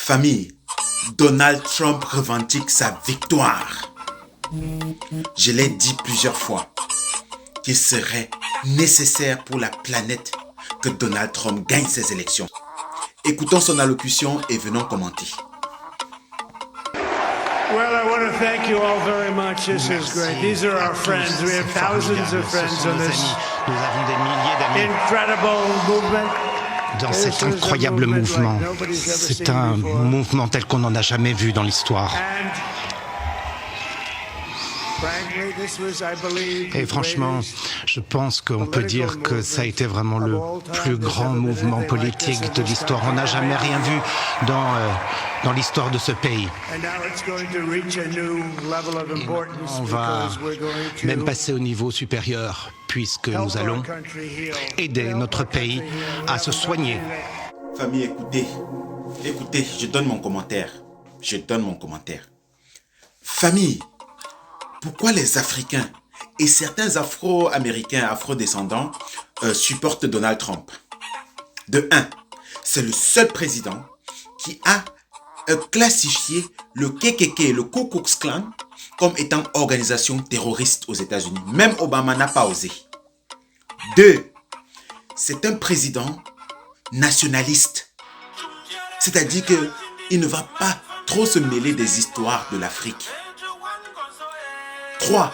Famille, Donald Trump revendique sa victoire. Je l'ai dit plusieurs fois qu'il serait nécessaire pour la planète que Donald Trump gagne ses élections. Écoutons son allocution et venons commenter. Well, I want to thank you all very much. This is great. These are our friends. We have thousands of friends on this Nous avons des milliers d'amis incredible movement. dans cet incroyable mouvement. C'est un mouvement tel qu'on n'en a jamais vu dans l'histoire. And frankly, this was, I believe, Et franchement, je pense qu'on peut dire que ça a été vraiment le plus grand mouvement politique de l'histoire. On n'a jamais rien vu dans l'histoire de ce pays. and now it's going to reach a new level of importance On va because we're going to même passer au niveau supérieur, puisque help nous allons our country heal. aider Help notre our pays country heal. à se soigner. Famille, écoutez, je donne mon commentaire. Famille, pourquoi les Africains et certains Afro-Américains, Afro-descendants supportent Donald Trump? De un, c'est le seul président qui a classifié le KKK, le Ku Klux Klan, comme étant organisation terroriste aux États-Unis. Même Obama n'a pas osé. Deux, c'est un président nationaliste. C'est-à-dire qu'il ne va pas trop se mêler des histoires de l'Afrique. 3.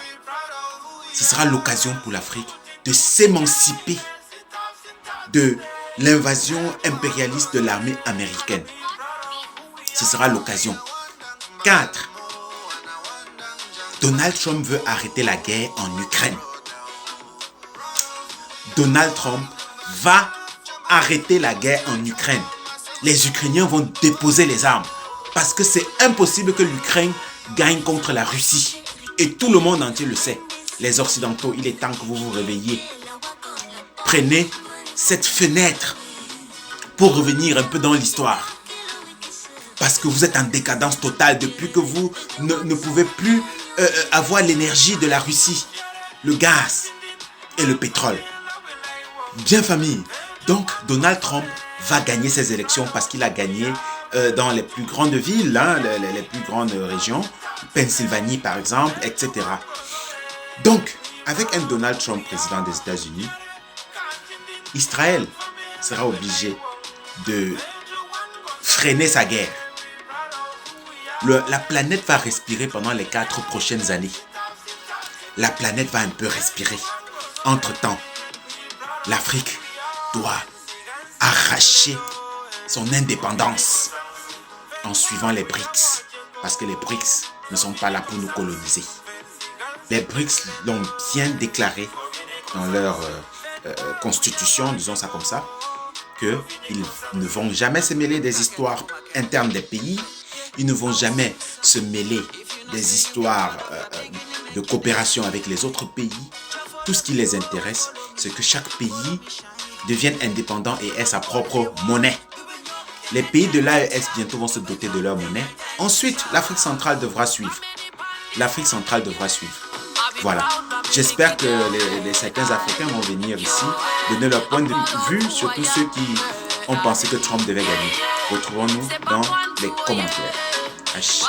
Ce sera l'occasion pour l'Afrique de s'émanciper de l'invasion impérialiste de l'armée américaine. Ce sera l'occasion. 4. Donald Trump veut arrêter la guerre en Ukraine. Donald Trump va arrêter la guerre en Ukraine. Les Ukrainiens vont déposer les armes parce que c'est impossible que l'Ukraine gagne contre la Russie. Et tout le monde entier le sait. Les Occidentaux, il est temps que vous vous réveilliez. Prenez cette fenêtre pour revenir un peu dans l'histoire. Parce que vous êtes en décadence totale depuis que vous ne pouvez plus avoir l'énergie de la Russie, le gaz et le pétrole. Bien famille, donc Donald Trump va gagner ses élections parce qu'il a gagné dans les plus grandes villes, hein, les plus grandes régions, Pennsylvanie par exemple, etc. Donc, avec un Donald Trump président des États-Unis, Israël sera obligé de freiner sa guerre. La planète va respirer pendant les 4 prochaines années. La planète va un peu respirer. Entre-temps, l'Afrique doit arracher son indépendance en suivant les BRICS. Parce que les BRICS ne sont pas là pour nous coloniser. Les BRICS l'ont bien déclaré dans leur constitution, disons ça comme ça, qu'ils ne vont jamais se mêler des histoires internes des pays. Ils ne vont jamais se mêler des histoires de coopération avec les autres pays. Tout ce qui les intéresse, c'est que chaque pays devienne indépendant et ait sa propre monnaie. Les pays de l'AES bientôt vont se doter de leur monnaie. Ensuite, l'Afrique centrale devra suivre. Voilà. J'espère que certains Africains vont venir ici donner leur point de vue, surtout ceux qui ont pensé que Trump devait gagner. Retrouvons-nous dans les commentaires. Haché.